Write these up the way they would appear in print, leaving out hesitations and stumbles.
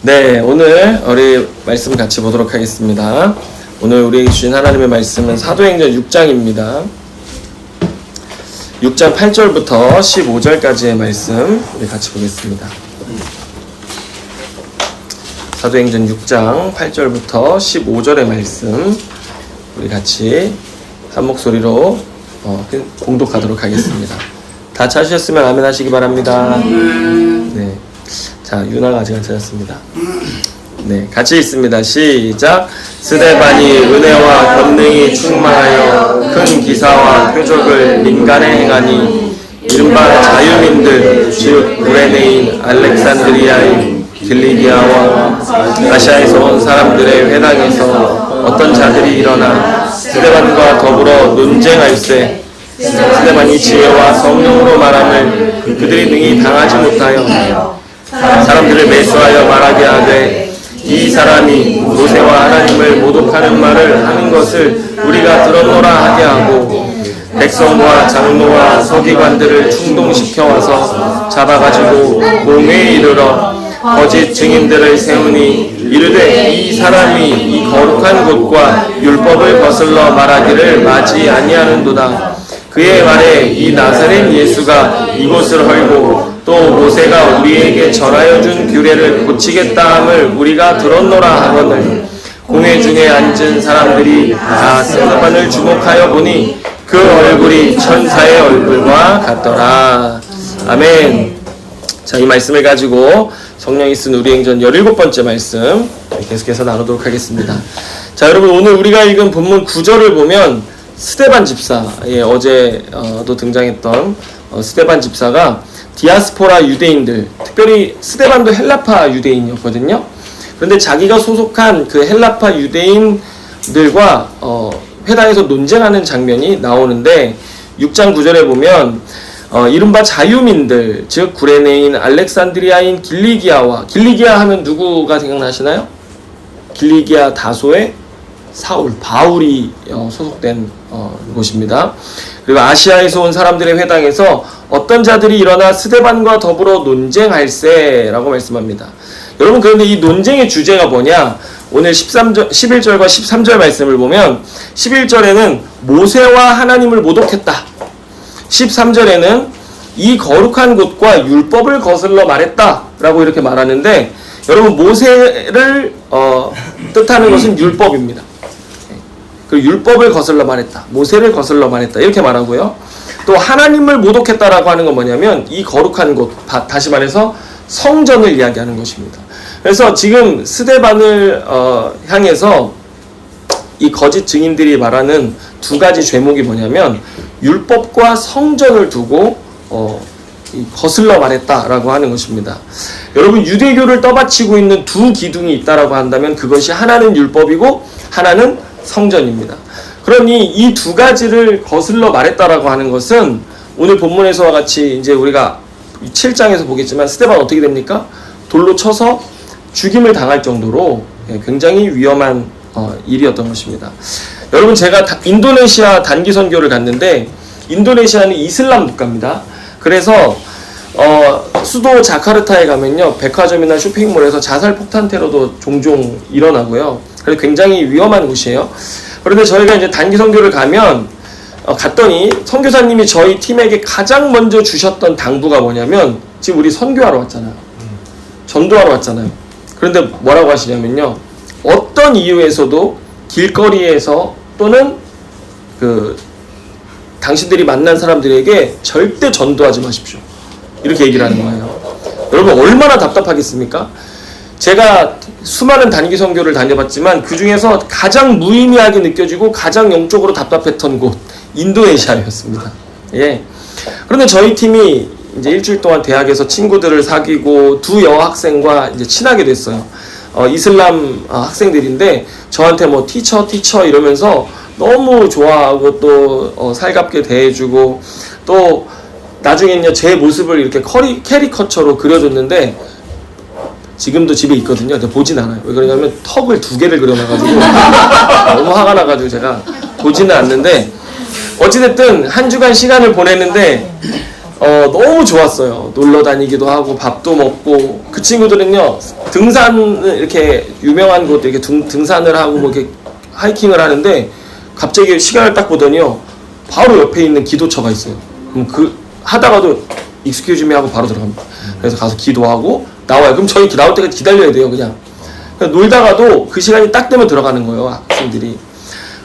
네, 오늘 우리 말씀 같이 보도록 하겠습니다. 오늘 우리에게 주신 하나님의 말씀은 사도행전 6장입니다. 6장 8절부터 15절까지의 말씀 우리 같이 보겠습니다. 사도행전 6장 8절부터 15절의 말씀 우리 같이 한 목소리로 공독하도록 하겠습니다. 다 찾으셨으면 아멘 하시기 바랍니다. 네. 자, 유나가 아직 안 찾았습니다. 네, 같이 읽습니다. 시작. 스데반이 은혜와 권능이 충만하여 큰 기사와 표적을 민간에 행하니 이른바 자유민들 즉 구레네인 알렉산드리아인 길리기아와 아시아에서 온 사람들의 회당에서 어떤 자들이 일어나 스데반과 더불어 논쟁할세 스데반이 지혜와 성령으로 말함을 그들이 능히 당하지 못하여 사람들을 매수하여 말하게 하되 이 사람이 모세와 하나님을 모독하는 말을 하는 것을 우리가 들었노라 하게 하고 백성과 장로와 서기관들을 충동시켜 와서 잡아가지고 공회에 이르러 거짓 증인들을 세우니 이르되 이 사람이 이 거룩한 곳과 율법을 거슬러 말하기를 마지 아니하는도다. 그의 말에 이 나사렛 예수가 이곳을 헐고 또 모세가 우리에게 전하여 준 규례를 고치겠다 함을 우리가 들었노라 하거늘 공회 중에 앉은 사람들이 다 스데반을 주목하여 보니 그 얼굴이 천사의 얼굴과 같더라. 아멘. 자, 이 말씀을 가지고 성령이 쓴 우리행전 17번째 말씀 계속해서 나누도록 하겠습니다. 자, 여러분 오늘 우리가 읽은 본문 9절을 보면 스데반 집사, 어제도 등장했던 스데반 집사가 디아스포라 유대인들, 특별히 스데반도 헬라파 유대인이었거든요. 그런데 자기가 소속한 그 헬라파 유대인들과 회당에서 논쟁하는 장면이 나오는데 6장 9절에 보면 이른바 자유민들, 즉 구레네인 알렉산드리아인 길리기아 하면 누구가 생각나시나요? 길리기아 다소의 사울, 바울이 소속된 곳입니다. 그리고 아시아에서 온 사람들의 회당에서 어떤 자들이 일어나 스데반과 더불어 논쟁할세라고 말씀합니다. 여러분, 그런데 이 논쟁의 주제가 뭐냐? 오늘 11절과 13절 말씀을 보면 11절에는 모세와 하나님을 모독했다. 13절에는 이 거룩한 곳과 율법을 거슬러 말했다 라고 이렇게 말하는데, 여러분 모세를 뜻하는 것은 율법입니다. 그 율법을 거슬러 말했다, 모세를 거슬러 말했다 이렇게 말하고요. 또 하나님을 모독했다라고 하는 건 뭐냐면 이 거룩한 곳, 다시 말해서 성전을 이야기하는 것입니다. 그래서 지금 스데반을 향해서 이 거짓 증인들이 말하는 두 가지 죄목이 뭐냐면 율법과 성전을 두고 거슬러 말했다라고 하는 것입니다. 여러분, 유대교를 떠받치고 있는 두 기둥이 있다라고 한다면 그것이 하나는 율법이고 하나는 성전입니다. 그러니 이 두 가지를 거슬러 말했다라고 하는 것은 오늘 본문에서와 같이 이제 우리가 7장에서 보겠지만 스데반 어떻게 됩니까? 돌로 쳐서 죽임을 당할 정도로 굉장히 위험한 일이었던 것입니다. 여러분, 제가 인도네시아 단기 선교를 갔는데 인도네시아는 이슬람 국가입니다. 그래서 수도 자카르타에 가면요, 백화점이나 쇼핑몰에서 자살 폭탄 테러도 종종 일어나고요. 그래서 굉장히 위험한 곳이에요. 그런데 저희가 이제 단기 선교를 갔더니 선교사님이 저희 팀에게 가장 먼저 주셨던 당부가 뭐냐면, 지금 우리 선교하러 왔잖아요. 전도하러 왔잖아요. 그런데 뭐라고 하시냐면요, 어떤 이유에서도 길거리에서 또는 당신들이 만난 사람들에게 절대 전도하지 마십시오. 이렇게 얘기를 하는 거예요. 여러분, 얼마나 답답하겠습니까? 제가 수많은 단기 선교를 다녀봤지만 그 중에서 가장 무의미하게 느껴지고 가장 영적으로 답답했던 곳, 인도네시아였습니다. 예. 그런데 저희 팀이 이제 일주일 동안 대학에서 친구들을 사귀고 두 여학생과 이제 친하게 됐어요. 이슬람 학생들인데 저한테 뭐 티처 이러면서 너무 좋아하고 또 살갑게 대해주고, 또 나중에는요 제 모습을 이렇게 캐리커처로 그려줬는데 지금도 집에 있거든요. 근데 보진 않아요. 왜 그러냐면 턱을 2개를 그려놔가지고 너무 화가 나가지고 제가 보지는 않는데, 어찌됐든 한 주간 시간을 보냈는데 너무 좋았어요. 놀러 다니기도 하고 밥도 먹고. 그 친구들은요 등산을 이렇게 유명한 곳 이렇게 등산을 하고 뭐 이렇게 하이킹을 하는데 갑자기 시간을 딱 보더니요 바로 옆에 있는 기도처가 있어요. 그럼 그 하다가도 익스큐즈 미 하고 바로 들어갑니다. 그래서 가서 기도하고 나와요. 그럼 저희 나올 때까지 기다려야 돼요. 그냥 놀다가도 그 시간이 딱 되면 들어가는 거예요, 학생들이.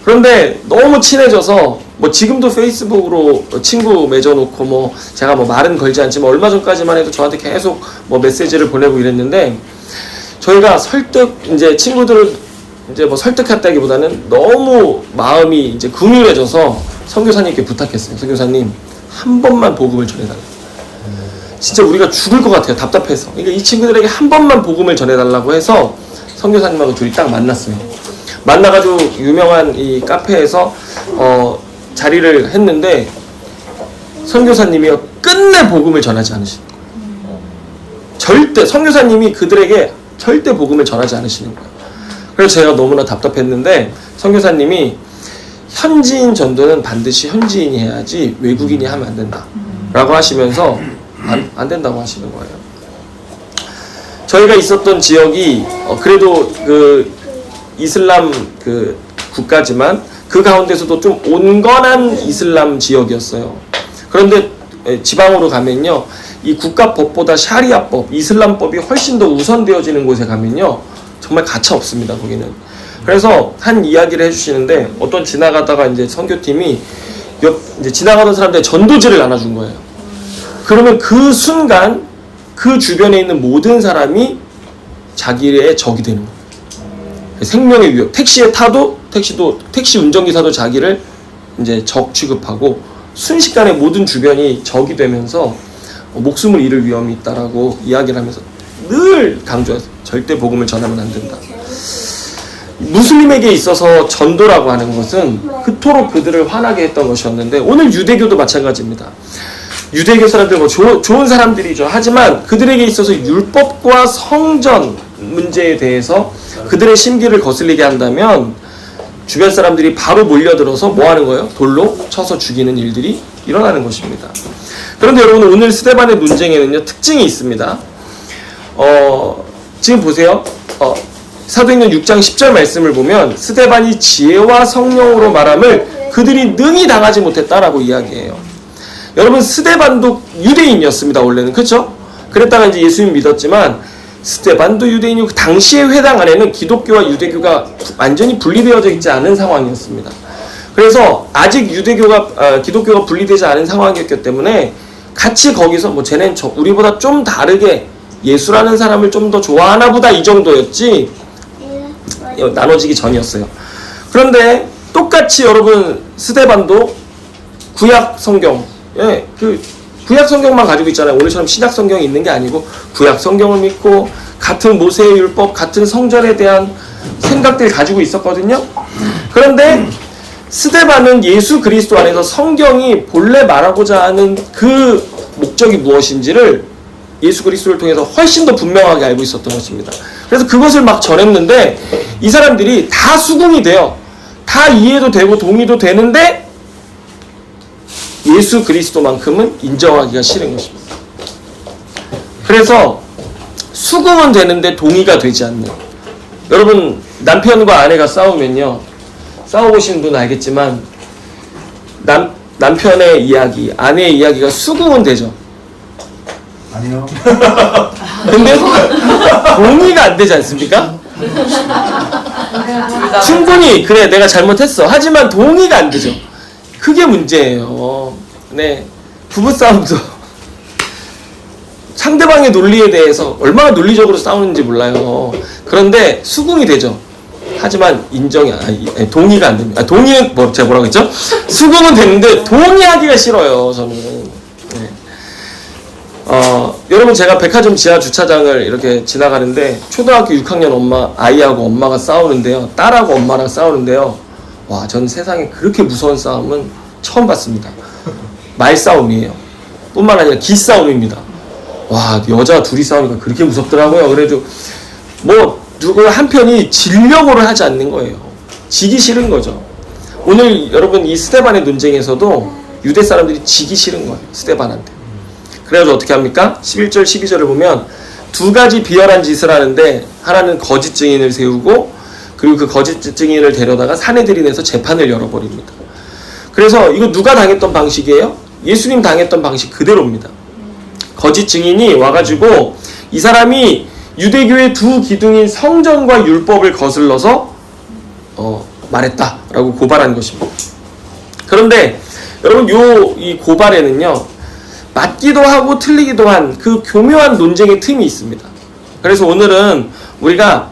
그런데 너무 친해져서 뭐 지금도 페이스북으로 친구 맺어놓고 뭐 제가 뭐 말은 걸지 않지만 얼마 전까지만 해도 저한테 계속 뭐 메시지를 보내고 이랬는데 저희가 이제 친구들을 이제 뭐 설득했다기보다는 너무 마음이 이제 긍휼해져서 선교사님께 부탁했어요. 선교사님 한 번만 복음을 전해달라. 진짜 우리가 죽을 것 같아요. 답답해서. 그러니까 이 친구들에게 한 번만 복음을 전해달라고 해서 선교사님하고 둘이 딱 만났어요. 만나가지고 유명한 이 카페에서 자리를 했는데 선교사님이 끝내 복음을 전하지 않으시는 거예요. 절대 선교사님이 그들에게 절대 복음을 전하지 않으시는 거예요. 그래서 제가 너무나 답답했는데 선교사님이 현지인 전도는 반드시 현지인이 해야지 외국인이 하면 안 된다 라고 하시면서 안 된다고 하시는 거예요. 저희가 있었던 지역이 그래도 그 이슬람 그 국가지만 그 가운데서도 좀 온건한 이슬람 지역이었어요. 그런데 지방으로 가면요 이 국가법보다 샤리아법, 이슬람법이 훨씬 더 우선되어지는 곳에 가면요 정말 가차 없습니다. 거기는. 그래서 한 이야기를 해주시는데 어떤 지나가다가 이제 선교팀이 이제 지나가던 사람들의 전도지를 나눠준 거예요. 그러면 그 순간 그 주변에 있는 모든 사람이 자기의 적이 되는 거예요. 생명의 위협. 택시에 타도 택시 운전기사도 자기를 이제 적 취급하고 순식간에 모든 주변이 적이 되면서 목숨을 잃을 위험이 있다라고 이야기를 하면서 늘 강조해서 절대 복음을 전하면 안 된다. 무슬림에게 있어서 전도라고 하는 것은 그토록 그들을 화나게 했던 것이었는데 오늘 유대교도 마찬가지입니다. 유대교 사람들 뭐 좋은 사람들이죠. 하지만 그들에게 있어서 율법과 성전 문제에 대해서 그들의 심기를 거슬리게 한다면 주변 사람들이 바로 몰려들어서 뭐 하는 거예요? 돌로 쳐서 죽이는 일들이 일어나는 것입니다. 그런데 여러분 오늘 스데반의 논쟁에는요 특징이 있습니다. 지금 보세요. 사도행전 6장 10절 말씀을 보면 스데반이 지혜와 성령으로 말함을 그들이 능히 당하지 못했다라고 이야기해요. 여러분 스데반도 유대인이었습니다. 원래는. 그렇죠? 그랬다가 이제 예수님 믿었지만 스데반도 유대인이고 그 당시의 회당 안에는 기독교와 유대교가 완전히 분리되어져 있지 않은 상황이었습니다. 그래서 아직 기독교가 분리되지 않은 상황이었기 때문에 같이 거기서 뭐 쟤는 우리보다 좀 다르게 예수라는 사람을 좀 더 좋아하나 보다 이 정도였지 나눠지기 전이었어요. 그런데 똑같이 여러분 스데반도 구약 성경 그 구약 성경만 가지고 있잖아요. 오늘처럼 신약 성경이 있는 게 아니고 구약 성경을 믿고 같은 모세의 율법, 같은 성전에 대한 생각들 가지고 있었거든요. 그런데 스데반은 예수 그리스도 안에서 성경이 본래 말하고자 하는 그 목적이 무엇인지를 예수 그리스도를 통해서 훨씬 더 분명하게 알고 있었던 것입니다. 그래서 그것을 막 전했는데 이 사람들이 다 수긍이 돼요. 다 이해도 되고 동의도 되는데 예수 그리스도만큼은 인정하기가 싫은 것입니다. 그래서 수긍은 되는데 동의가 되지 않는. 여러분 남편과 아내가 싸우면요. 싸워보시는 분은 알겠지만 남편의 이야기, 아내의 이야기가 수긍은 되죠. 아니요. 근데 동의가 안 되지 않습니까? 충분히 그래 내가 잘못했어. 하지만 동의가 안 되죠. 그게 문제예요. 네, 부부싸움도 상대방의 논리에 대해서 얼마나 논리적으로 싸우는지 몰라요. 그런데 수긍이 되죠. 하지만 동의가 안 됩니다. 동의는 제가 뭐라고 했죠? 수긍은 되는데 동의하기가 싫어요. 저는. 네. 여러분 제가 백화점 지하 주차장을 이렇게 지나가는데 초등학교 6학년 아이하고 엄마가 싸우는데요. 딸하고 엄마랑 싸우는데요. 와, 전 세상에 그렇게 무서운 싸움은 처음 봤습니다. 말싸움이에요. 뿐만 아니라 기싸움입니다. 와, 여자 둘이 싸우니까 그렇게 무섭더라고요. 그래도 뭐 누구 한편이 지려고를 하지 않는 거예요. 지기 싫은 거죠. 오늘 여러분 이 스데반의 논쟁에서도 유대 사람들이 지기 싫은 거예요. 스데반한테. 그래가지고 어떻게 합니까? 11절 12절을 보면 두 가지 비열한 짓을 하는데, 하나는 거짓 증인을 세우고, 그리고 그 거짓 증인을 데려다가 산에 들이내서 재판을 열어버립니다. 그래서 이거 누가 당했던 방식이에요? 예수님 당했던 방식 그대로입니다. 거짓 증인이 와가지고 이 사람이 유대교의 두 기둥인 성전과 율법을 거슬러서 말했다라고 고발한 것입니다. 그런데 여러분 이 고발에는요, 맞기도 하고 틀리기도 한 그 교묘한 논쟁의 틈이 있습니다. 그래서 오늘은 우리가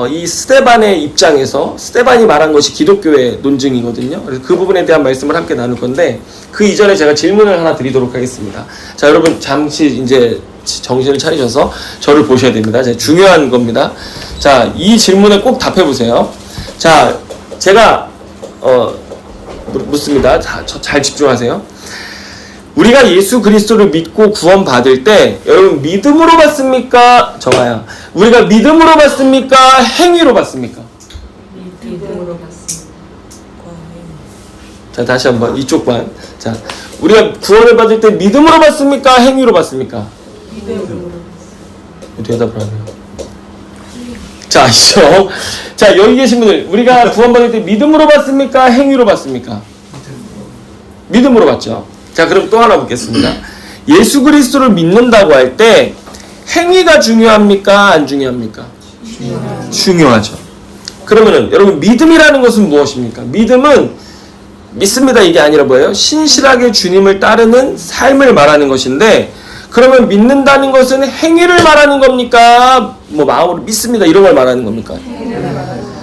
이 스데반의 입장에서, 스데반이 말한 것이 기독교의 논증이거든요. 그래서 그 부분에 대한 말씀을 함께 나눌 건데, 그 이전에 제가 질문을 하나 드리도록 하겠습니다. 자, 여러분 잠시 이제 정신을 차리셔서 저를 보셔야 됩니다. 중요한 겁니다. 자, 이 질문에 꼭 답해 보세요. 자, 제가 묻습니다. 잘 집중하세요. 우리가 예수 그리스도를 믿고 구원받을 때 여러분 믿음으로 받습니까? 정아야, 우리가 믿음으로 받습니까? 행위로 받습니까? 믿음으로 받습니다. 자, 다시 한번 이쪽 반. 자, 우리가 구원을 받을 때 믿음으로 받습니까? 행위로 받습니까? 믿음으로 대답을 하네요. 자, 아시죠? 자, 여기 계신 분들, 우리가 구원받을 때 믿음으로 받습니까? 행위로 받습니까? 믿음으로 받죠. 자, 그럼 또 하나 묻겠습니다. 예수 그리스도를 믿는다고 할 때 행위가 중요합니까? 안 중요합니까? 중요하죠. 그러면은 여러분 믿음이라는 것은 무엇입니까? 믿음은 믿습니다 이게 아니라 뭐예요? 신실하게 주님을 따르는 삶을 말하는 것인데, 그러면 믿는다는 것은 행위를 말하는 겁니까? 뭐 마음으로 믿습니다 이런 걸 말하는 겁니까?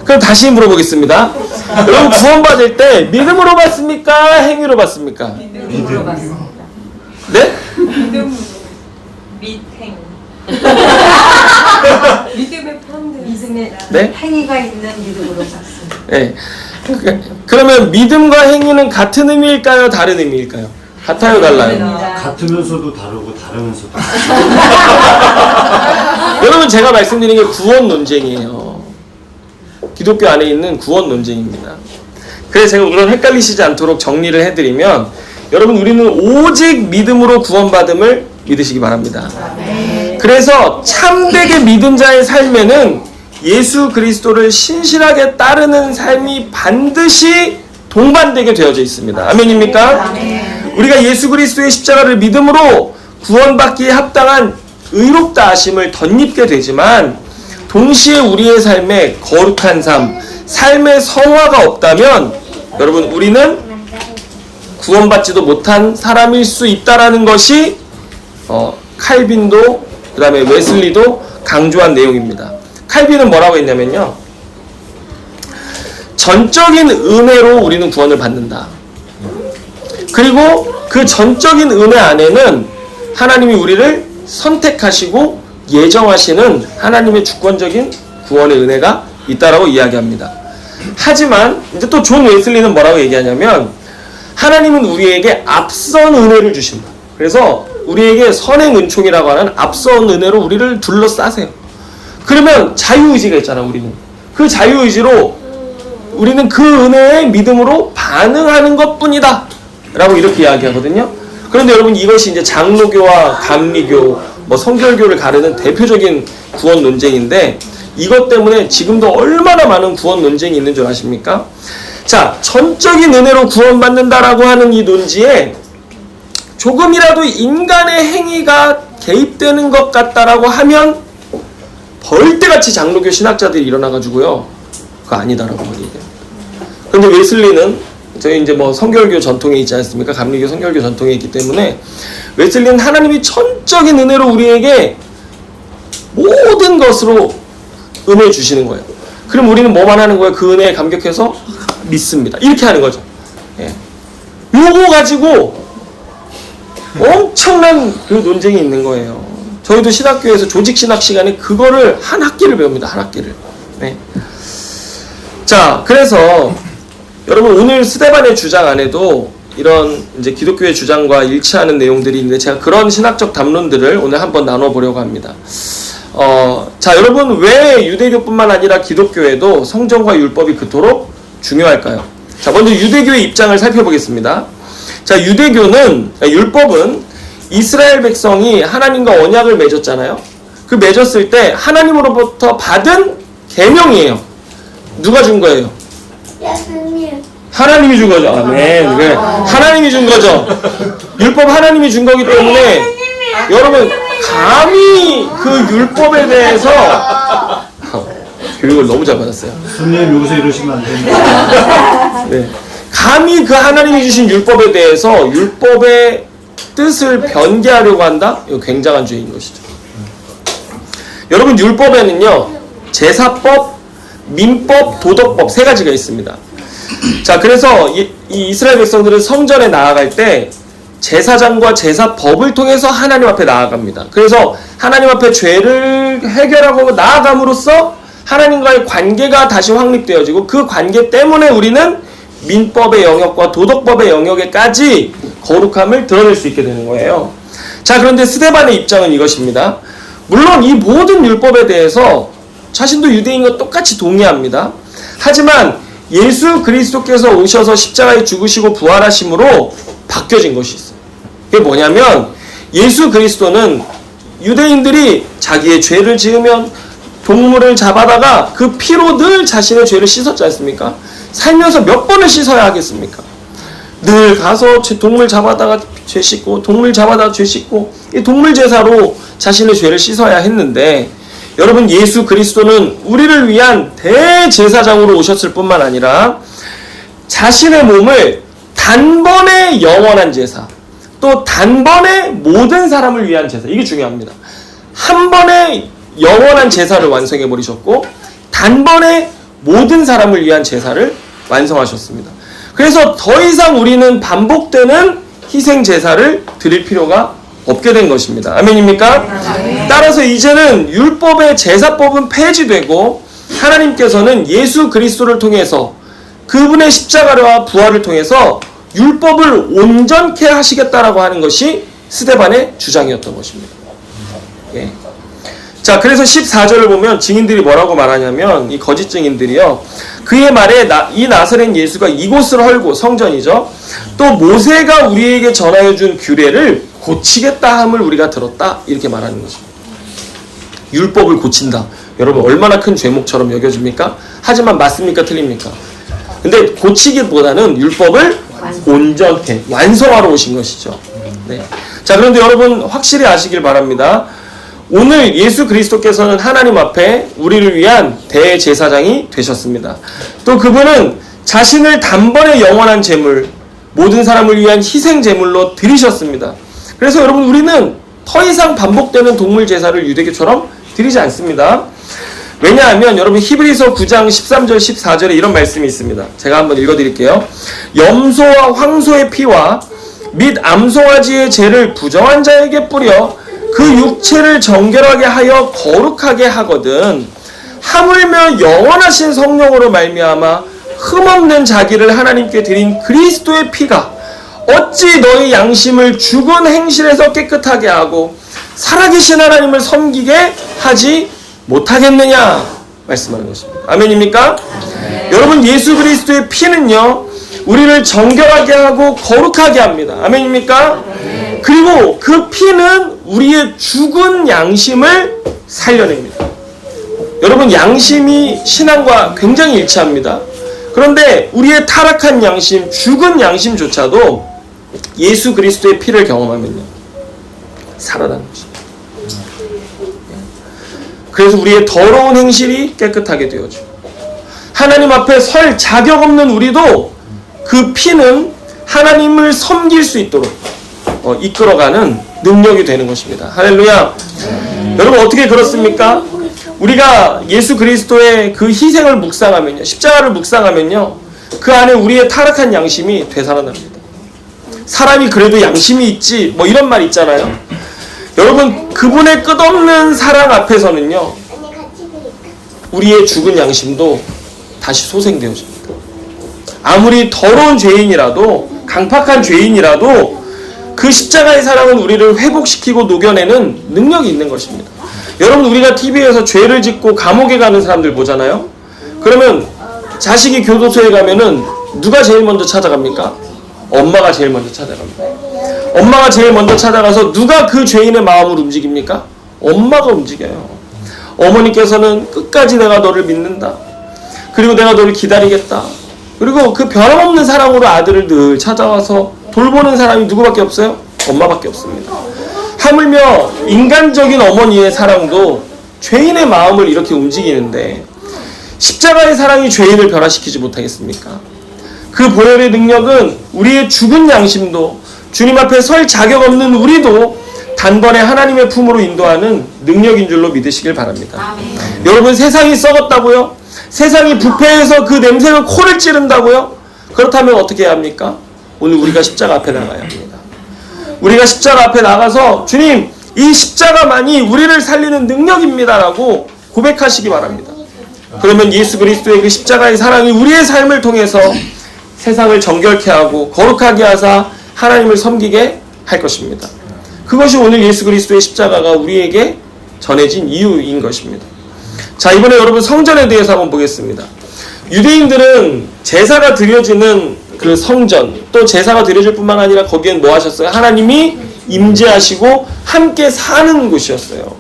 그럼 다시 물어보겠습니다. 여러분 구원받을 때 믿음으로 받습니까? 행위로 받습니까? 믿음으로 받습니다. 네? 믿음으로. 믿행. 믿음의 믿음의 네? 행위가 있는 믿음으로 받습니다. 네. 그러면 믿음과 행위는 같은 의미일까요? 다른 의미일까요? 같아요, 달라요? 같으면서도 다르고 다르면서도 여러분 제가 말씀드린 게 구원 논쟁이에요. 기독교 안에 있는 구원 논쟁입니다. 그래서 제가 우선 헷갈리시지 않도록 정리를 해드리면, 여러분 우리는 오직 믿음으로 구원받음을 믿으시기 바랍니다. 그래서 참되게 믿은 자의 삶에는 예수 그리스도를 신실하게 따르는 삶이 반드시 동반되게 되어져 있습니다. 아멘입니까? 우리가 예수 그리스도의 십자가를 믿음으로 구원받기에 합당한 의롭다 하심을 덧입게 되지만, 동시에 우리의 삶에 거룩한 삶, 삶의 성화가 없다면 여러분 우리는 구원받지도 못한 사람일 수 있다라는 것이 칼빈도 그 다음에 웨슬리도 강조한 내용입니다. 칼빈은 뭐라고 했냐면요, 전적인 은혜로 우리는 구원을 받는다. 그리고 그 전적인 은혜 안에는 하나님이 우리를 선택하시고 예정하시는 하나님의 주권적인 구원의 은혜가 있다라고 이야기합니다. 하지만 이제 또 존 웨슬리는 뭐라고 얘기하냐면, 하나님은 우리에게 앞선 은혜를 주신다. 그래서 우리에게 선행 은총이라고 하는 앞선 은혜로 우리를 둘러싸세요. 그러면 자유의지가 있잖아. 우리는 그 자유의지로 우리는 그 은혜에 믿음으로 반응하는 것뿐이다 라고 이렇게 이야기하거든요. 그런데 여러분 이것이 이제 장로교와 감리교, 뭐 성결교를 가르는 대표적인 구원 논쟁인데, 이것 때문에 지금도 얼마나 많은 구원 논쟁이 있는 줄 아십니까? 자, 전적인 은혜로 구원받는다라고 하는 이 논지에 조금이라도 인간의 행위가 개입되는 것 같다라고 하면 벌떼같이 장로교 신학자들이 일어나가지고요, 그거 아니다라고 얘기해요. 그런데 웨슬리는, 저희 이제 뭐 성결교 전통에 있지 않습니까? 감리교 성결교 전통에 있기 때문에 웨슬리는 하나님이 전적인 은혜로 우리에게 모든 것으로 은혜 주시는 거예요. 그럼 우리는 뭐만 하는 거예요? 그 은혜에 감격해서 믿습니다. 이렇게 하는 거죠. 예. 요거 가지고 엄청난 그 논쟁이 있는 거예요. 저희도 신학교에서 조직신학 시간에 그거를 한 학기를 배웁니다. 한 학기를. 네. 자, 그래서 여러분 오늘 스데반의 주장 안에도 이런 이제 기독교의 주장과 일치하는 내용들이 있는데, 제가 그런 신학적 담론들을 오늘 한번 나눠보려고 합니다. 자, 여러분 왜 유대교뿐만 아니라 기독교에도 성전과 율법이 그토록 중요할까요? 자, 먼저 유대교의 입장을 살펴보겠습니다. 자, 율법은 이스라엘 백성이 하나님과 언약을 맺었잖아요. 그 맺었을 때 하나님으로부터 받은 계명이에요. 누가 준 거예요? 예수님. 하나님이 준 거죠. 아멘. 그래. 하나님이 준 거죠. 율법 하나님이 준 거기 때문에 여러분 감히 그 율법에 대해서 교육을 너무 잘 받았어요. 손님 여기서 이러시면 안 됩니다. 네. 감히 그 하나님이 주신 율법에 대해서 율법의 뜻을 변개하려고 한다? 이거 굉장한 죄인 것이죠. 여러분 율법에는요 제사법, 민법, 도덕법 세 가지가 있습니다. 자, 그래서 이 이스라엘 백성들은 성전에 나아갈 때 제사장과 제사법을 통해서 하나님 앞에 나아갑니다. 그래서 하나님 앞에 죄를 해결하고 나아감으로써 하나님과의 관계가 다시 확립되어지고 그 관계 때문에 우리는 민법의 영역과 도덕법의 영역에까지 거룩함을 드러낼 수 있게 되는 거예요. 자, 그런데 스데반의 입장은 이것입니다. 물론 이 모든 율법에 대해서 자신도 유대인과 똑같이 동의합니다. 하지만 예수 그리스도께서 오셔서 십자가에 죽으시고 부활하심으로 바뀌어진 것이 있어요. 그게 뭐냐면 예수 그리스도는 유대인들이 자기의 죄를 지으면 동물을 잡아다가 그 피로 늘 자신의 죄를 씻었지 않습니까? 살면서 몇 번을 씻어야 하겠습니까? 늘 가서 동물 잡아다가 죄 씻고 동물 잡아다가 죄 씻고 이 동물 제사로 자신의 죄를 씻어야 했는데 여러분 예수 그리스도는 우리를 위한 대제사장으로 오셨을 뿐만 아니라 자신의 몸을 단번에 영원한 제사 또 단번에 모든 사람을 위한 제사 이게 중요합니다. 한 번에 영원한 제사를 완성해 버리셨고 단번에 모든 사람을 위한 제사를 완성하셨습니다. 그래서 더 이상 우리는 반복되는 희생 제사를 드릴 필요가 없게 된 것입니다. 아멘입니까? 따라서 이제는 율법의 제사법은 폐지되고 하나님께서는 예수 그리스도를 통해서 그분의 십자가와 부활을 통해서 율법을 온전케 하시겠다라고 하는 것이 스데반의 주장이었던 것입니다. 예. 자, 그래서 14절을 보면 증인들이 뭐라고 말하냐면 이 거짓 증인들이요. 그의 말에 이 나사렛 예수가 이곳을 헐고 성전이죠. 또 모세가 우리에게 전하여 준 규례를 고치겠다 함을 우리가 들었다. 이렇게 말하는 것입니다. 율법을 고친다. 여러분 얼마나 큰 죄목처럼 여겨집니까? 하지만 맞습니까? 틀립니까? 근데 고치기보다는 율법을 온전케 완성하러 오신 것이죠. 네. 자, 그런데 여러분 확실히 아시길 바랍니다. 오늘 예수 그리스도께서는 하나님 앞에 우리를 위한 대제사장이 되셨습니다. 또 그분은 자신을 단번에 영원한 제물, 모든 사람을 위한 희생 제물로 드리셨습니다. 그래서 여러분 우리는 더 이상 반복되는 동물 제사를 유대교처럼 드리지 않습니다. 왜냐하면 여러분 히브리서 9장 13절 14절에 이런 말씀이 있습니다. 제가 한번 읽어드릴게요. 염소와 황소의 피와 및 암송아지의 죄를 부정한 자에게 뿌려 그 육체를 정결하게 하여 거룩하게 하거든 하물며 영원하신 성령으로 말미암아 흠없는 자기를 하나님께 드린 그리스도의 피가 어찌 너희 양심을 죽은 행실에서 깨끗하게 하고 살아계신 하나님을 섬기게 하지 못하겠느냐 말씀하는 것입니다. 아멘입니까? 여러분 예수 그리스도의 피는요 우리를 정결하게 하고 거룩하게 합니다. 아멘입니까? 그리고 그 피는 우리의 죽은 양심을 살려냅니다. 여러분 양심이 신앙과 굉장히 일치합니다. 그런데 우리의 타락한 양심, 죽은 양심조차도 예수 그리스도의 피를 경험하면요 살아나는 것입니다. 그래서 우리의 더러운 행실이 깨끗하게 되어지고 하나님 앞에 설 자격 없는 우리도 그 피는 하나님을 섬길 수 있도록 이끌어가는 능력이 되는 것입니다. 할렐루야. 여러분 어떻게 그렇습니까? 우리가 예수 그리스도의 그 희생을 묵상하면요, 십자가를 묵상하면요, 그 안에 우리의 타락한 양심이 되살아납니다. 사람이 그래도 양심이 있지 뭐 이런 말 있잖아요. 여러분 그분의 끝없는 사랑 앞에서는요 우리의 죽은 양심도 다시 소생되어집니다. 아무리 더러운 죄인이라도 강팍한 죄인이라도 그 십자가의 사랑은 우리를 회복시키고 녹여내는 능력이 있는 것입니다. 여러분 우리가 TV에서 죄를 짓고 감옥에 가는 사람들 보잖아요. 그러면 자식이 교도소에 가면은 누가 제일 먼저 찾아갑니까? 엄마가 제일 먼저 찾아갑니다. 엄마가 제일 먼저 찾아가서 누가 그 죄인의 마음을 움직입니까? 엄마가 움직여요. 어머니께서는 끝까지 내가 너를 믿는다. 그리고 내가 너를 기다리겠다. 그리고 그 변함없는 사랑으로 아들을 늘 찾아와서 돌보는 사람이 누구밖에 없어요? 엄마밖에 없습니다. 하물며 인간적인 어머니의 사랑도 죄인의 마음을 이렇게 움직이는데 십자가의 사랑이 죄인을 변화시키지 못하겠습니까? 그 보혈의 능력은 우리의 죽은 양심도 주님 앞에 설 자격 없는 우리도 단번에 하나님의 품으로 인도하는 능력인 줄로 믿으시길 바랍니다. 여러분, 세상이 썩었다고요? 세상이 부패해서 그 냄새가 코를 찌른다고요? 그렇다면 어떻게 해야 합니까? 오늘 우리가 십자가 앞에 나가야 합니다. 우리가 십자가 앞에 나가서 주님, 이 십자가만이 우리를 살리는 능력입니다라고 고백하시기 바랍니다. 그러면 예수 그리스도의 그 십자가의 사랑이 우리의 삶을 통해서 세상을 정결케 하고 거룩하게 하사 하나님을 섬기게 할 것입니다. 그것이 오늘 예수 그리스도의 십자가가 우리에게 전해진 이유인 것입니다. 자, 이번에 여러분 성전에 대해서 한번 보겠습니다. 유대인들은 제사가 드려지는 그 성전, 또 제사가 드려질 뿐만 아니라 거기엔 뭐 하셨어요? 하나님이 임재하시고 함께 사는 곳이었어요.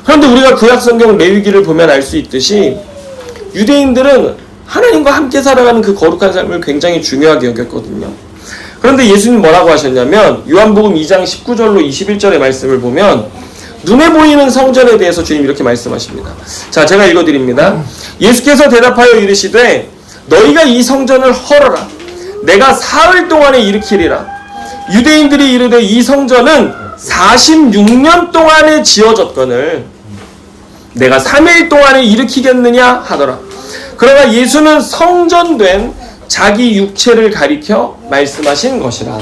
그런데 우리가 구약성경 레위기를 보면 알 수 있듯이 유대인들은 하나님과 함께 살아가는 그 거룩한 삶을 굉장히 중요하게 여겼거든요. 그런데 예수님 뭐라고 하셨냐면 요한복음 2장 19절로 21절의 말씀을 보면 눈에 보이는 성전에 대해서 주님 이렇게 말씀하십니다. 자, 제가 읽어드립니다. 예수께서 대답하여 이르시되 너희가 이 성전을 헐어라. 내가 사흘 동안에 일으키리라. 유대인들이 이르되 이 성전은 46년 동안에 지어졌거늘 내가 3일 동안에 일으키겠느냐 하더라. 그러나 예수는 성전된 자기 육체를 가리켜 말씀하신 것이라.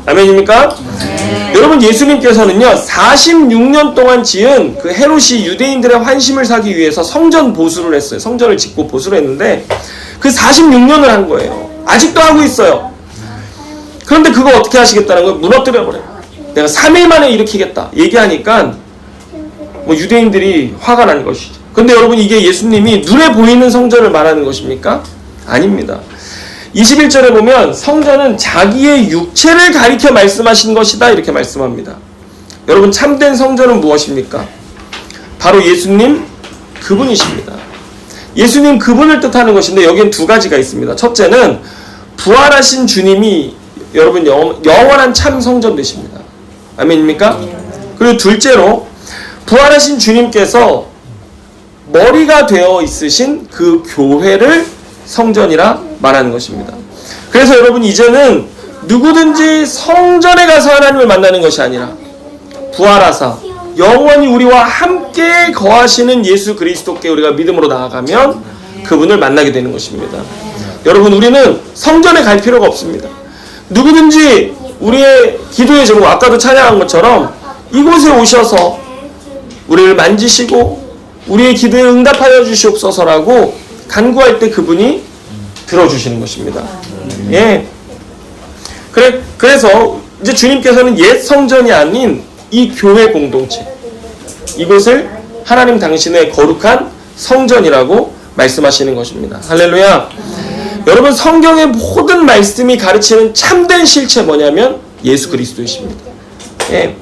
아멘입니까? 여러분, 예수님께서는요 46년 동안 지은 그 헤롯이 유대인들의 환심을 사기 위해서 성전 보수를 했어요. 성전을 짓고 보수를 했는데 그 46년을 한 거예요. 아직도 하고 있어요. 그런데 그거 어떻게 하시겠다는 거예요? 무너뜨려버려요. 내가 3일 만에 일으키겠다 얘기하니까 뭐 유대인들이 화가 나는 것이죠. 근데 여러분, 이게 예수님이 눈에 보이는 성전을 말하는 것입니까? 아닙니다. 21절에 보면 성전은 자기의 육체를 가리켜 말씀하신 것이다 이렇게 말씀합니다. 여러분, 참된 성전은 무엇입니까? 바로 예수님 그분이십니다. 예수님 그분을 뜻하는 것인데 여기엔 두 가지가 있습니다. 첫째는 부활하신 주님이 여러분 영원한 참 성전 되십니다. 아멘입니까? 그리고 둘째로 부활하신 주님께서 머리가 되어 있으신 그 교회를 성전이라 말하는 것입니다. 그래서 여러분, 이제는 누구든지 성전에 가서 하나님을 만나는 것이 아니라 부활하사 영원히 우리와 함께 거하시는 예수 그리스도께 우리가 믿음으로 나아가면 그분을 만나게 되는 것입니다. 여러분, 우리는 성전에 갈 필요가 없습니다. 누구든지 우리의 기도의 제목, 아까도 찬양한 것처럼 이곳에 오셔서 우리를 만지시고 우리의 기도에 응답하여 주시옵소서라고 간구할 때 그분이 들어주시는 것입니다. 예. 그래서 이제 주님께서는 옛 성전이 아닌 이 교회 공동체, 이것을 하나님 당신의 거룩한 성전이라고 말씀하시는 것입니다. 할렐루야. 여러분, 성경의 모든 말씀이 가르치는 참된 실체 뭐냐면 예수 그리스도이십니다. 예.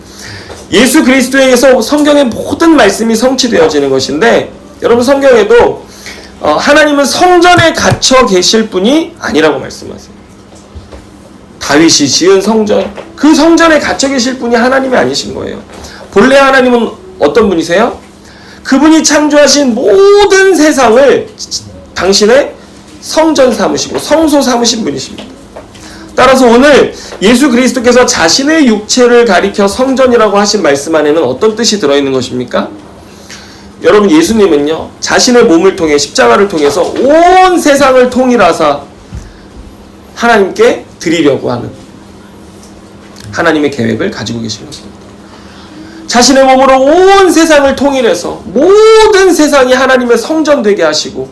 예수 그리스도에게서 성경의 모든 말씀이 성취되어지는 것인데, 여러분, 성경에도 하나님은 성전에 갇혀 계실 분이 아니라고 말씀하세요. 다윗이 지은 성전, 그 성전에 갇혀 계실 분이 하나님이 아니신 거예요. 본래 하나님은 어떤 분이세요? 그분이 창조하신 모든 세상을 당신의 성전 삼으시고 성소 삼으신 분이십니다. 따라서 오늘 예수 그리스도께서 자신의 육체를 가리켜 성전이라고 하신 말씀 안에는 어떤 뜻이 들어있는 것입니까? 여러분, 예수님은요 자신의 몸을 통해 십자가를 통해서 온 세상을 통일하사 하나님께 드리려고 하는 하나님의 계획을 가지고 계신 것입니다. 자신의 몸으로 온 세상을 통일해서 모든 세상이 하나님의 성전 되게 하시고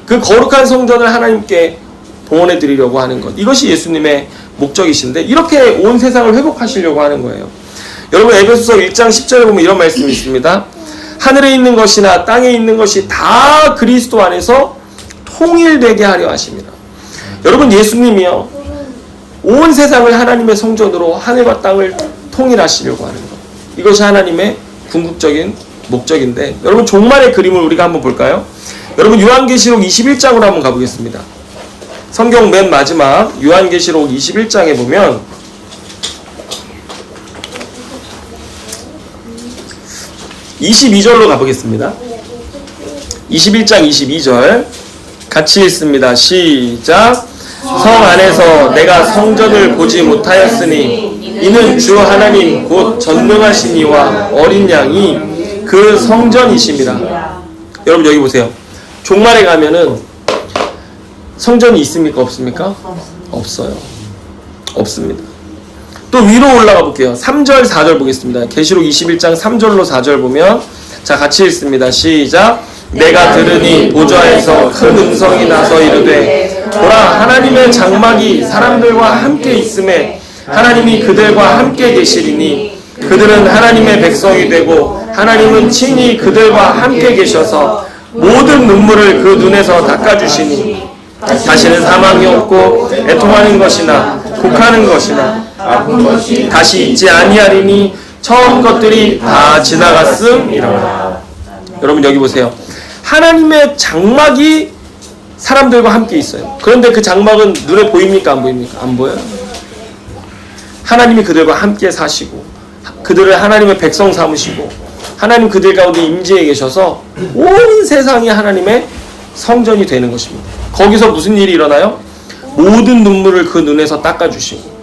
그 거룩한 성전을 하나님께 봉헌해 드리려고 하는 것, 이것이 예수님의 목적이신데 이렇게 온 세상을 회복하시려고 하는 거예요. 여러분, 에베소서 1장 10절에 보면 이런 말씀이 있습니다. 하늘에 있는 것이나 땅에 있는 것이 다 그리스도 안에서 통일되게 하려 하십니다. 여러분, 예수님이요 온 세상을 하나님의 성전으로 하늘과 땅을 통일하시려고 하는 것. 이것이 하나님의 궁극적인 목적인데, 여러분 종말의 그림을 우리가 한번 볼까요? 여러분 요한계시록 21장으로 한번 가보겠습니다. 성경 맨 마지막 요한계시록 21장에 보면 22절로 가보겠습니다. 21장 22절 같이 읽습니다. 시작. 성 안에서 내가 성전을 보지 못하였으니 이는 주 하나님 곧 전능하신 이와 어린 양이 그 성전이심이라. 여러분 여기 보세요. 종말에 가면은 성전이 있습니까? 없습니까? 없어요. 없습니다. 또 위로 올라가 볼게요. 3절 4절 보겠습니다. 계시록 21장 3절로 4절 보면, 자 같이 읽습니다. 시작. 내가 들으니 보좌에서 큰 음성이 나서 이르되 보라 하나님의 장막이 사람들과 함께 있음에 하나님이 그들과 함께 계시리니 그들은 하나님의 백성이 되고 하나님은 친히 그들과 함께 계셔서 모든 눈물을 그 눈에서 닦아주시니 다시는 사망이 없고 애통하는 것이나 곡하는 것이나 아픈 것이 다시 있지 아니하리니 처음 것들이 다 지나갔음이라. 여러분 여기 보세요. 하나님의 장막이 사람들과 함께 있어요. 그런데 그 장막은 눈에 보입니까? 안 보입니까? 안 보여요. 하나님이 그들과 함께 사시고 그들을 하나님의 백성 삼으시고 하나님 그들 가운데 임재해 계셔서 온 세상이 하나님의 성전이 되는 것입니다. 거기서 무슨 일이 일어나요? 모든 눈물을 그 눈에서 닦아주시고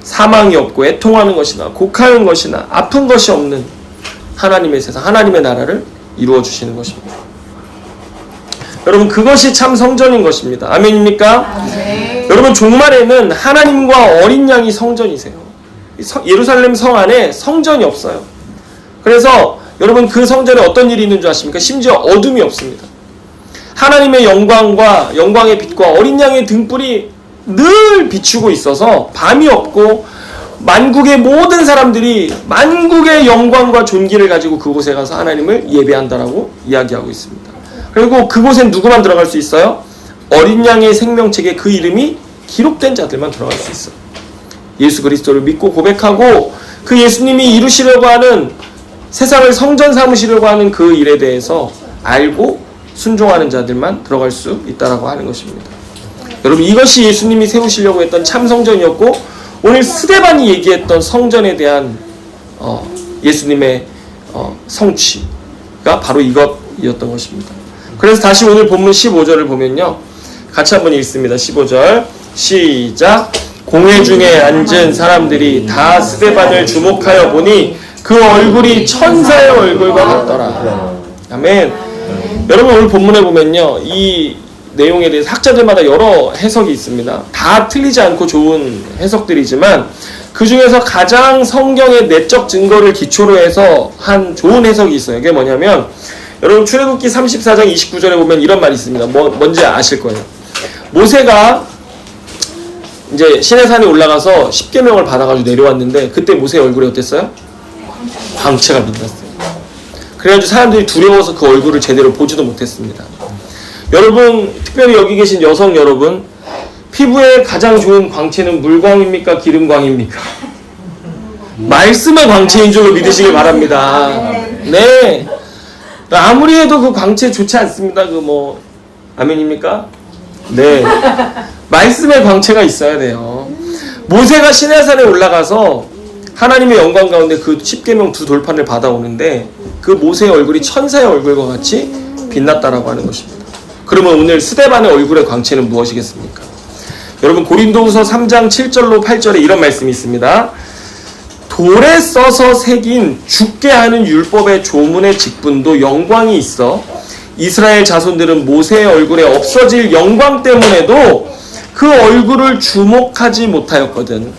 사망이 없고 애통하는 것이나 곡하는 것이나 아픈 것이 없는 하나님의 세상, 하나님의 나라를 이루어 주시는 것입니다. 여러분 그것이 참 성전인 것입니다. 아멘입니까? 네. 여러분 종말에는 하나님과 어린 양이 성전이세요. 예루살렘 성 안에 성전이 없어요. 그래서 여러분 그 성전에 어떤 일이 있는 줄 아십니까? 심지어 어둠이 없습니다. 하나님의 영광과 영광의 빛과 어린 양의 등불이 늘 비추고 있어서 밤이 없고 만국의 모든 사람들이 만국의 영광과 존귀를 가지고 그곳에 가서 하나님을 예배한다라고 이야기하고 있습니다. 그리고 그곳엔 누구만 들어갈 수 있어요? 어린 양의 생명책에 그 이름이 기록된 자들만 들어갈 수 있어요. 예수 그리스도를 믿고 고백하고 그 예수님이 이루시려고 하는 세상을 성전 삼으시려고 하는 그 일에 대해서 알고 순종하는 자들만 들어갈 수 있다라고 하는 것입니다. 여러분 이것이 예수님이 세우시려고 했던 참 성전이었고 오늘 스데반이 얘기했던 성전에 대한 예수님의 성취가 바로 이것이었던 것입니다. 그래서 다시 오늘 본문 15절을 보면요. 같이 한번 읽습니다. 15절 시작. 공회 중에 앉은 사람들이 다 스데반을 주목하여 보니 그 얼굴이 천사의 얼굴과 같더라. 아멘. 여러분 오늘 본문에 보면요. 이 내용에 대해서 학자들마다 여러 해석이 있습니다. 다 틀리지 않고 좋은 해석들이지만 그 중에서 가장 성경의 내적 증거를 기초로 해서 한 좋은 해석이 있어요. 이게 뭐냐면 여러분 출애굽기 34장 29절에 보면 이런 말이 있습니다. 뭔지 아실 거예요. 모세가 이제 시내산에 올라가서 십계명을 받아가지고 내려왔는데 그때 모세의 얼굴이 어땠어요? 광채가 빛났어요. 그래가지고 사람들이 두려워서 그 얼굴을 제대로 보지도 못했습니다. 여러분 특별히 여기 계신 여성 여러분 피부에 가장 좋은 광채는 물광입니까? 기름광입니까? 말씀의 광채인 줄로 믿으시길 바랍니다. 네. 아무리 해도 그 광채 좋지 않습니다. 아멘입니까? 네. 말씀의 광채가 있어야 돼요. 모세가 시내산에 올라가서 하나님의 영광 가운데 그 십계명 두 돌판을 받아오는데 그 모세의 얼굴이 천사의 얼굴과 같이 빛났다라고 하는 것입니다. 그러면 오늘 스데반의 얼굴의 광채는 무엇이겠습니까? 여러분 고린도후서 3장 7절로 8절에 이런 말씀이 있습니다. 돌에 써서 새긴 죽게 하는 율법의 조문의 직분도 영광이 있어 이스라엘 자손들은 모세의 얼굴에 없어질 영광 때문에도 그 얼굴을 주목하지 못하였거든.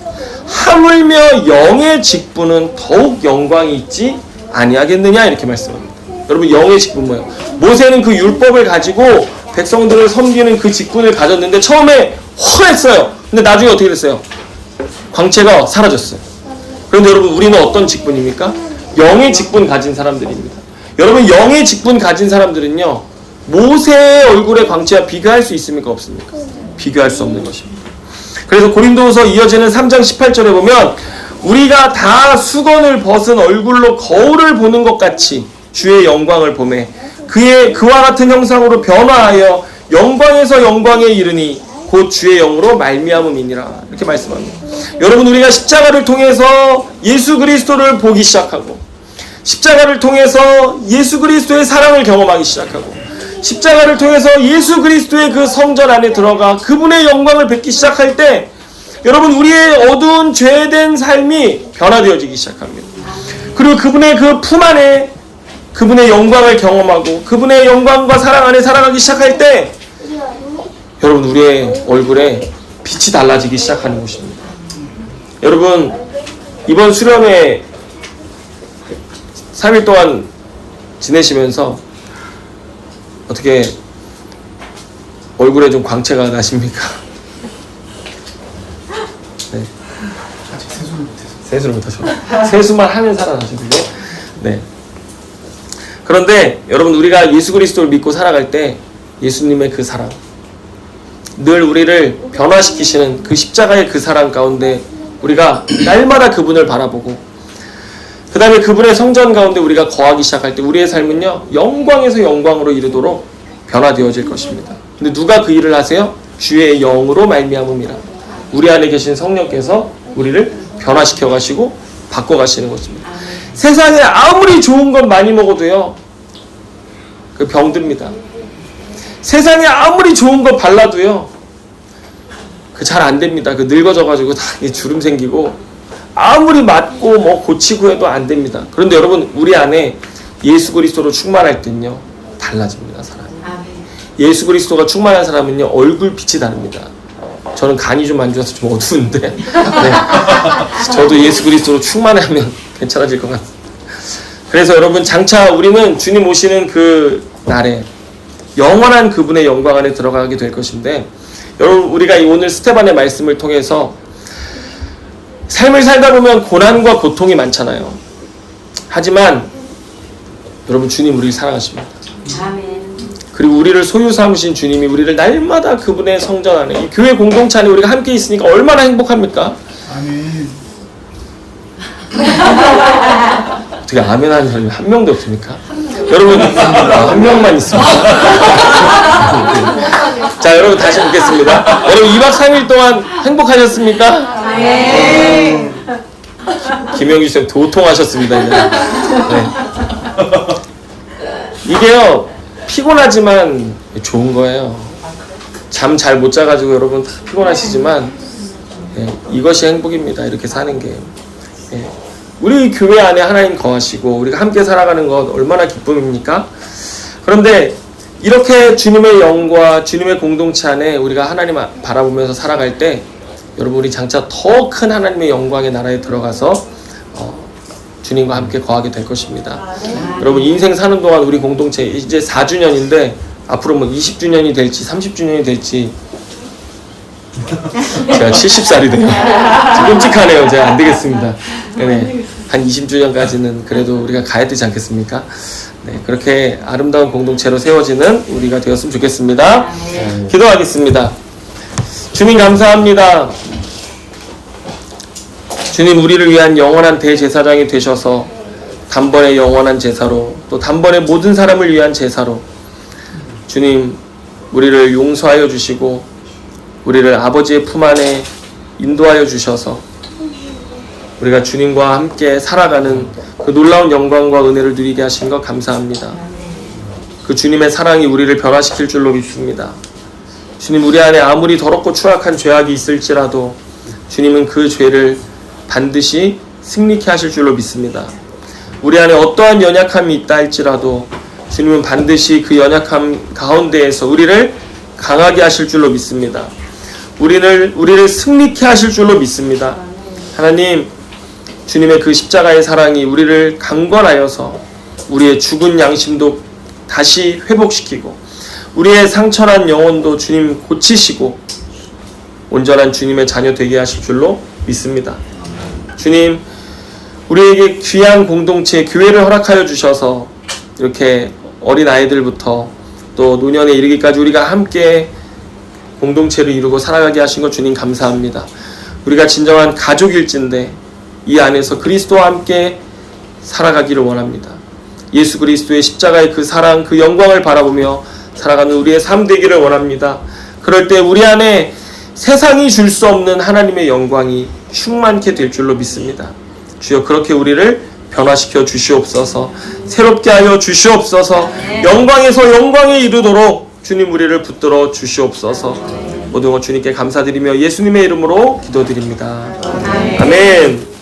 하물며 영의 직분은 더욱 영광이 있지 아니하겠느냐 이렇게 말씀합니다. 여러분 영의 직분 뭐예요? 모세는 그 율법을 가지고 백성들을 섬기는 그 직분을 가졌는데 처음에 훤했어요. 근데 나중에 어떻게 됐어요? 광채가 사라졌어요. 그런데 여러분 우리는 어떤 직분입니까? 영의 직분 가진 사람들입니다. 여러분 영의 직분 가진 사람들은요 모세의 얼굴의 광채와 비교할 수 있습니까? 없습니까? 비교할 수 없는 것입니다. 그래서 고린도후서 이어지는 3장 18절에 보면 우리가 다 수건을 벗은 얼굴로 거울을 보는 것 같이 주의 영광을 보매 그와 같은 형상으로 변화하여 영광에서 영광에 이르니 곧 주의 영으로 말미암음이니라. 이렇게 말씀합니다. 여러분, 우리가 십자가를 통해서 예수 그리스도를 보기 시작하고 십자가를 통해서 예수 그리스도의 사랑을 경험하기 시작하고 십자가를 통해서 예수 그리스도의 그 성전 안에 들어가 그분의 영광을 뵙기 시작할 때 여러분, 우리의 어두운 죄된 삶이 변화되어지기 시작합니다. 그리고 그분의 그 품 안에 그분의 영광을 경험하고 그분의 영광과 사랑 안에 살아가기 시작할 때 여러분, 우리의 얼굴에 빛이 달라지기 시작하는 것입니다. 여러분, 이번 수련회 3일 동안 지내시면서 어떻게 얼굴에 좀 광채가 나십니까? 네. 아직 세수를 못해서. 세수를 못하셔. 세수만 하면 살아나시는데. 네. 그런데 여러분, 우리가 예수 그리스도를 믿고 살아갈 때 예수님의 그 사랑, 늘 우리를 변화시키시는 그 십자가의 그 사랑 가운데 우리가 날마다 그분을 바라보고 그 다음에 그분의 성전 가운데 우리가 거하기 시작할 때 우리의 삶은요, 영광에서 영광으로 이르도록 변화되어질 것입니다. 근데 누가 그 일을 하세요? 주의 영으로 말미암음이라. 우리 안에 계신 성령께서 우리를 변화시켜 가시고 바꿔 가시는 것입니다. 세상에 아무리 좋은 것 많이 먹어도요, 그 병듭니다. 세상에 아무리 좋은 거 발라도요, 그 잘 안 됩니다. 그 늙어져 가지고 다 주름 생기고 아무리 맞고 뭐 고치고 해도 안 됩니다. 그런데 여러분, 우리 안에 예수 그리스도로 충만할 때는요, 달라집니다, 사람이. 예수 그리스도가 충만한 사람은요, 얼굴 빛이 다릅니다. 저는 간이 좀 안 좋아서 좀 어두운데, 네. 저도 예수 그리스도로 충만하면 괜찮아질 것 같습니다. 그래서 여러분, 장차 우리는 주님 오시는 그 날에 영원한 그분의 영광 안에 들어가게 될 것인데, 여러분, 우리가 이 오늘 스테반의 말씀을 통해서 삶을 살다 보면 고난과 고통이 많잖아요. 하지만 여러분, 주님 우리를 사랑하십니다. 아멘. 그리고 우리를 소유 삼으신 주님이 우리를 날마다 그분의 성전 안에, 이 교회 공동체 안에 우리가 함께 있으니까 얼마나 행복합니까? 아멘. 어떻게 아멘 하는 사람이 한 명도 없습니까? 여러분, 한 명만 있습니다. 자, 여러분 다시 묻겠습니다. 여러분, 2박 3일 동안 행복하셨습니까? 네. 김영규 쌤 도통하셨습니다. 이제. 네. 이게요, 피곤하지만 좋은 거예요. 잠 잘 못 자가지고 여러분 다 피곤하시지만, 예, 이것이 행복입니다. 이렇게 사는 게. 예. 우리 교회 안에 하나님 거하시고 우리가 함께 살아가는 것 얼마나 기쁨입니까? 그런데 이렇게 주님의 영과 주님의 공동체 안에 우리가 하나님 바라보면서 살아갈 때 여러분, 우리 장차 더 큰 하나님의 영광의 나라에 들어가서 주님과 함께 거하게 될 것입니다. 여러분, 인생 사는 동안 우리 공동체 이제 4주년인데 앞으로 뭐 20주년이 될지 30주년이 될지 제가 70살이 돼요. 끔찍하네요. 제가 안 되겠습니다. 네, 한 20주년까지는 그래도 우리가 가야 되지 않겠습니까? 네, 그렇게 아름다운 공동체로 세워지는 우리가 되었으면 좋겠습니다. 기도하겠습니다. 주님, 감사합니다. 주님, 우리를 위한 영원한 대제사장이 되셔서 단번에 영원한 제사로, 또 단번에 모든 사람을 위한 제사로 주님, 우리를 용서하여 주시고 우리를 아버지의 품 안에 인도하여 주셔서 우리가 주님과 함께 살아가는 그 놀라운 영광과 은혜를 누리게 하신 것 감사합니다. 그 주님의 사랑이 우리를 변화시킬 줄로 믿습니다. 주님, 우리 안에 아무리 더럽고 추악한 죄악이 있을지라도 주님은 그 죄를 반드시 승리케 하실 줄로 믿습니다. 우리 안에 어떠한 연약함이 있다 할지라도 주님은 반드시 그 연약함 가운데에서 우리를 강하게 하실 줄로 믿습니다. 우리를 승리케 하실 줄로 믿습니다. 하나님, 주님의 그 십자가의 사랑이 우리를 강건하여서 우리의 죽은 양심도 다시 회복시키고 우리의 상처난 영혼도 주님 고치시고 온전한 주님의 자녀 되게 하실 줄로 믿습니다. 주님, 우리에게 귀한 공동체, 교회를 허락하여 주셔서 이렇게 어린 아이들부터 또 노년에 이르기까지 우리가 함께 공동체를 이루고 살아가게 하신 것 주님 감사합니다. 우리가 진정한 가족일진데 이 안에서 그리스도와 함께 살아가기를 원합니다. 예수 그리스도의 십자가의 그 사랑, 그 영광을 바라보며 살아가는 우리의 삶 되기를 원합니다. 그럴 때 우리 안에 세상이 줄 수 없는 하나님의 영광이 충만케 될 줄로 믿습니다. 주여 그렇게 우리를 변화시켜 주시옵소서. 새롭게 하여 주시옵소서. 영광에서 영광에 이르도록 주님 우리를 붙들어 주시옵소서. 모든 것 주님께 감사드리며 예수님의 이름으로 기도드립니다. 아멘.